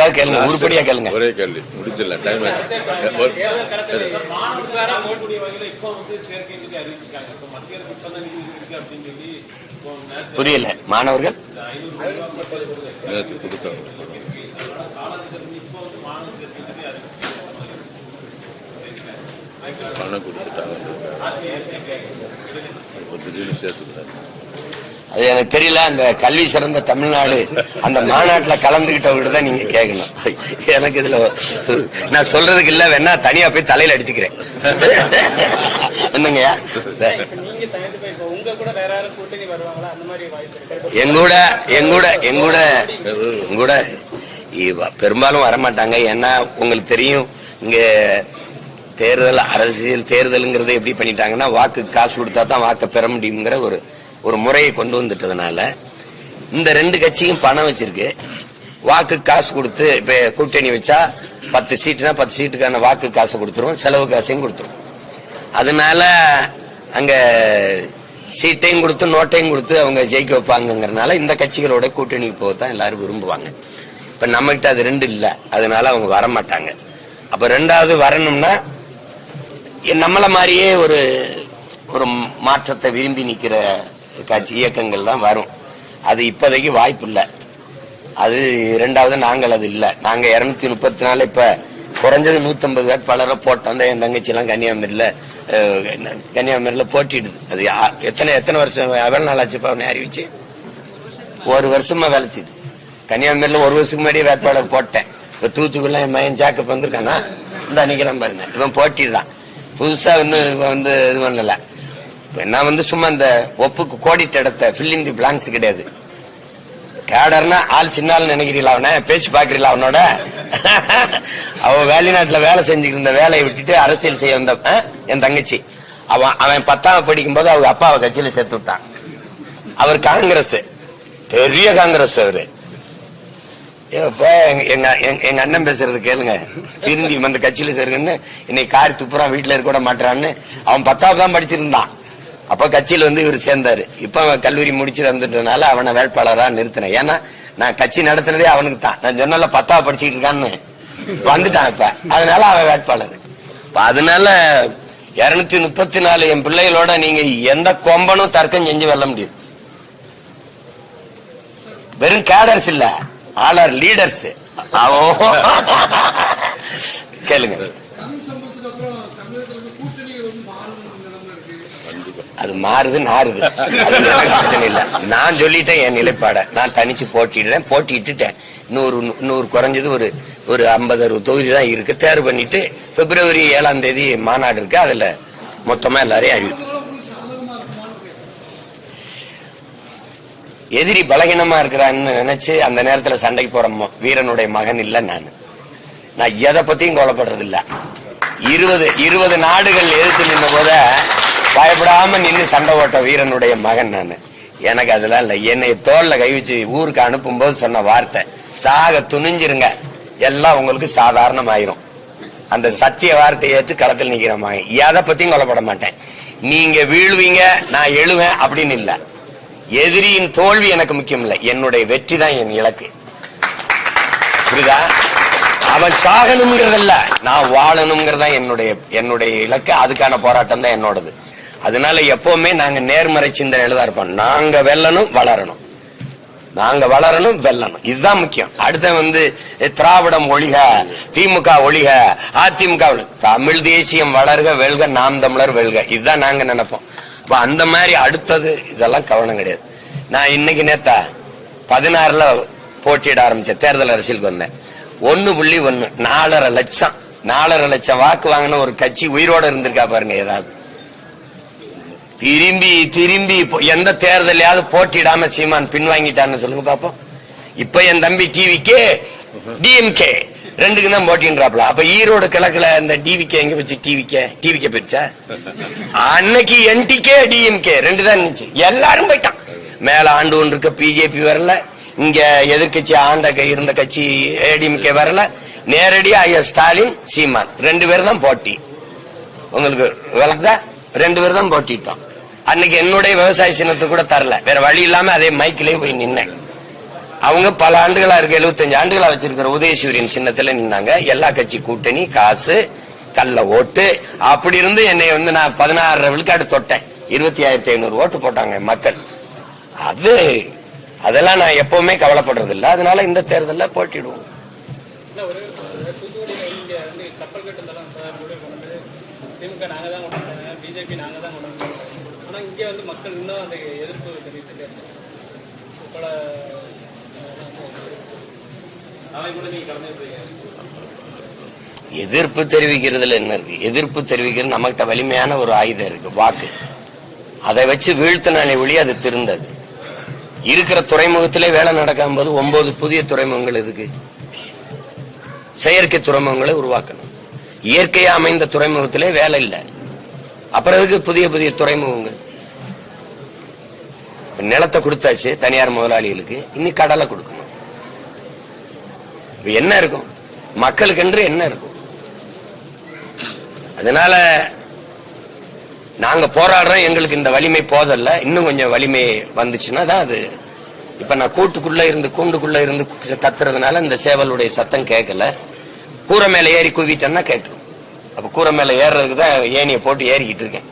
ஏதாவது கேளுங்க, உருப்படியா கேளுங்க. ஒரே கேள்வி முடிச்சிடல, டைம் புரியல. மாணவர்கள் பணம் கொடுத்துட்டாங்க, சேர்த்துக்கிட்டாங்க. அது எனக்கு தெரியல. அந்த கல்வி சிறந்த தமிழ்நாடு அந்த மாநாட்டுல கலந்துகிட்டவங்க தான் நீங்க கேட்கணும். எனக்கு இதுல நான் சொல்றதுக்கு இல்ல, வேணா தனியா போய் தலையில அடிச்சுக்கிறேன். என்னங்க எங்கூட பெரும்பாலும் வரமாட்டாங்க. ஏன்னா உங்களுக்கு தெரியும், இங்க தேர்தல், அரசியல் தேர்தலுங்கிறத எப்படி பண்ணிட்டாங்கன்னா, வாக்கு காசு கொடுத்தா தான் வாக்கு பெற முடியுங்கிற ஒரு முறையை கொண்டு வந்துட்டதுனால இந்த ரெண்டு கட்சியும் பணம் வச்சிருக்கு. வாக்கு காசு கொடுத்து இப்ப கூட்டணி வச்சா 10 சீட்டுனா 10 சீட்டுக்கான வாக்கு காசை கொடுத்துரும், செலவு காசையும் கொடுத்துரும். அதனால அங்க சீட்டையும் கொடுத்து நோட்டையும் கொடுத்து அவங்க ஜெயிக்க வைப்பாங்கிறதுனால இந்த கட்சிகளோட கூட்டணிக்கு போகத்தான் எல்லாரும் விரும்புவாங்க. இப்ப நம்ம கிட்ட அது ரெண்டு இல்ல, அதனால அவங்க வரமாட்டாங்க. அப்ப ரெண்டாவது வரணும்னா நம்மள மாதிரியே ஒரு மாற்றத்தை விரும்பி நிக்கிற கட்சி இயக்கங்கள் தான் வரும். அது இப்போதைக்கு வாய்ப்பு இல்லை. அது ரெண்டாவது நாங்கள் அது இல்லை. நாங்க 234 இப்ப குறைஞ்சது 150 வேட்பாளரை போட்டோம். என் தங்கச்சி எல்லாம் கன்னியாகுமரியில போட்டிடுது. அது எத்தனை வருஷம் எவ்வளவு நாள் ஆச்சுப்பா அவனை அறிவிச்சு? 1 வருஷமா வேலைச்சுது. கன்னியாகுமரியில 1 வருஷத்துக்கு முன்னாடியே வேட்பாளர் போட்டேன். இப்ப தூத்துக்குள்ள என் மயன் ஜாக்கப் வந்திருக்கானா, இந்த அன்னைக்கெல்லாம் பாருங்க, இவன் போட்டிடுறான். புதுசா இன்னும் இது பண்ணல. நான் சும்மா இந்த ஒப்புக்கு கோடிட்ட இடத்த ஃபில்லிங் தி பிளாங்க்ஸ் கிடையாது. கேடர்னா ஆள் சின்ன ஆள் நினைக்கிறீங்களா? அவனை பேசி பாக்குறீங்களா? அவனோட அவன் வெளிநாட்டுல வேலை செஞ்சுக்கிட்டு இருந்த வேலையை விட்டுட்டு அரசியல் செய்ய வந்த என் தங்கச்சி. அவன் 10ஆவது படிக்கும் போது அவங்க அப்பாவை கட்சியில சேர்த்து விட்டான். அவர் காங்கிரஸ், பெரிய காங்கிரஸ். அவரு எங்க அண்ணன் பேசுறது கேளுங்க. திரும்பி அந்த கட்சியில சேருங்கன்னு இன்னைக்கு காரி துப்புறான், வீட்டுல இருக்க கூட மாட்டான்னு. அவன் 10ஆவது தான் படிச்சிருந்தான். அப்ப கட்சியில இவர் சேர்ந்தாரு. இப்ப அவன் கல்லூரி முடிச்சு வந்துட்டதுனால அவனை வேட்பாளரா நிறுத்தினேன். ஏன்னா நான் கட்சி நடத்தினதே அவனுக்கு தான். நான் சொன்னால 10ஆவது படிச்சுட்டு இருக்கான்னு வந்துட்டான் இப்ப, அதனால அவன் வேட்பாளர். அதனால 234 என் பிள்ளைகளோட நீங்க எந்த கொம்பனும் தர்க்கம் செஞ்சு வெல்ல முடியாது. வெறும் கேடர்ஸ் இல்ல, ஆல் லீடர்ஸ். கேளுங்க. அது மாறுது நாறுது, பிரச்சனை இல்ல. நான் சொல்லிட்டேன் என் நிலைப்பாட. நான் தனிச்சு போட்டிட்டுட்டேன். இன்னொரு குறைஞ்சது ஒரு 50-60 தொகுதி தான் இருக்கு. தேர்வு பண்ணிட்டு பிப்ரவரி 7ஆம் தேதி மாநாடு இருக்கு. அதுல மொத்தமா எல்லாரையும் அறிவித்து. எதிரி பலகீனமா இருக்கிறான்னு நினைச்சு அந்த நேரத்துல சண்டைக்கு போற வீரனுடைய மகன் இல்ல நான் எதை பத்தியும் கோலப்படுறது இல்ல. 20 நாடுகள் எதிர்த்து நின்ற போத பயப்படாம நின்று சண்டை ஓட்ட வீரனுடைய மகன் நான். எனக்கு அதெல்லாம் இல்ல. என்னை தோல்ல கை வச்சு ஊருக்கு அனுப்பும் போது சொன்ன வார்த்தை, சாக துணிஞ்சிருங்க, எல்லாம் உங்களுக்கு சாதாரணமாயிரும். அந்த சத்திய வார்த்தையை ஏற்று களத்தில் நிக்கிற மகன். எதை பத்தியும் கொல்லப்பட மாட்டேன். நீங்க வீழ்வீங்க, நான் எழுவேன் அப்படின்னு இல்ல. எதிரியின் தோல்வி எனக்கு முக்கியம் இல்ல, என்னுடைய வெற்றி தான் என் இலக்கு. புரியுதா? அவன் சாகணுங்கிறதல்ல, நான் வாழணுங்கிறதா என்னுடைய இலக்கு. அதுக்கான போராட்டம் தான் என்னோடது. அதனால எப்பவுமே நாங்க நேர்மறை சிந்தனையில தான் இருப்போம். நாங்க வெல்லணும், வளரணும். நாங்க வளரணும், வெல்லணும், இதுதான் முக்கியம். அடுத்த திராவிடம் ஒழிக, திமுக ஒழிக, அதிமுக தமிழ் தேசியம் வளர்க, வெல்க, நாம் தமிழர் வெல்க, இதுதான் நாங்க நினைப்போம். அந்த மாதிரி அடுத்தது இதெல்லாம் கவனம் கிடையாது. நான் இன்னைக்கு நேத்தா 16ல போட்டியிட ஆரம்பிச்ச தேர்தல் அரசியலுக்கு வந்தேன். 1.1 4.5 லட்சம் வாக்கு வாங்கின ஒரு கட்சி உயிரோட இருந்திருக்கா பாருங்க. ஏதாவது திரும்பி எந்த தேர்தலையாவது போட்டியிடாம சீமான் பின்வாங்கிட்டான்னு சொல்லுங்க பாப்போம். இப்ப என் தம்பி டிவிக்கே டிஎம்கே ரெண்டுக்கு தான் போட்டின்றாப்ல. அப்ப ஈரோடு கிழக்குல இந்த டிவிக்கே எங்க வச்சு டிவிக்கே போயிடுச்சா? அன்னைக்கு என்டிகே டிஎம்கே 2 தான் இருந்துச்சு. எல்லாரும் போயிட்டான். மேல ஆண்டு ஒன்று இருக்க பிஜேபி வரல, இங்க எதிர்கட்சி இருந்த கட்சி ஏடிஎம்கே வரல. நேரடியா ஸ்டாலின், சீமான் 2 பேர் தான் போட்டி. உங்களுக்கு விளக்குதா? 2 பேர் தான் போட்டிட்டோம். அன்னைக்கு என்னுடைய விவசாய சின்னத்தை கூட தரல. வேற வழி இல்லாம அதே மைக்கிலே போய் நின்னேன். அவங்க பல ஆண்டுகளா இருக்கு, 75 ஆண்டுகளா வச்சிருக்கிற உதயசூரியன் சின்னத்துல நின்னாங்க. எல்லா கட்சி கூட்டணி, காசு, கள்ள ஓட்டு, அப்படி இருந்து என்னை நான் 16 விழுக்காடு தொட்டேன். 25,500 ஓட்டு போட்டாங்க மக்கள். அதெல்லாம் நான் எப்பவுமே கவலைப்படுறது இல்லை. அதனால இந்த தேர்தலில் போட்டிடுவோம். எதிர்ப்பு தெரிவிக்கிறதுல என்ன இருக்கு? எதிர்ப்பு தெரிவிக்கிறது நம்மகிட்ட வலிமையான ஒரு ஆயுதம் இருக்கு, வாக்கு. அதை வச்சு வீழ்த்தினாலே ஒளி அது திருந்தது. இருக்கிற துறைமுகத்திலே வேலை நடக்கும் போது 9 புதிய துறைமுகங்கள் இருக்கு. செயற்கை துறைமுகங்களை உருவாக்கணும். இயற்கையா அமைந்த துறைமுகத்திலே வேலை இல்லை, அப்புறம் அதுக்கு புதிய புதிய துறைமுகங்கள். நிலத்தை கொடுத்தாச்சு தனியார் முதலாளிகளுக்கு, இன்னும் கடலை கொடுக்கணும். என்ன இருக்கும் மக்களுக்கு என்று என்ன இருக்கும்? அதனால நாங்க போராடுறோம். எங்களுக்கு இந்த வலிமை போதல்ல, இன்னும் கொஞ்சம் வலிமை வந்துச்சுன்னா தான் அது. இப்ப நான் கூண்டுக்குள்ள இருந்து கத்துறதுனால இந்த சேவலுடைய சத்தம் கேட்கல. கூரை மேல ஏறி கூவிட்டேன்னா கேட்டுரும். அப்ப கூரை மேல ஏறுறதுக்கு தான் ஏனிய போட்டு ஏறிக்கிட்டு இருக்கேன்.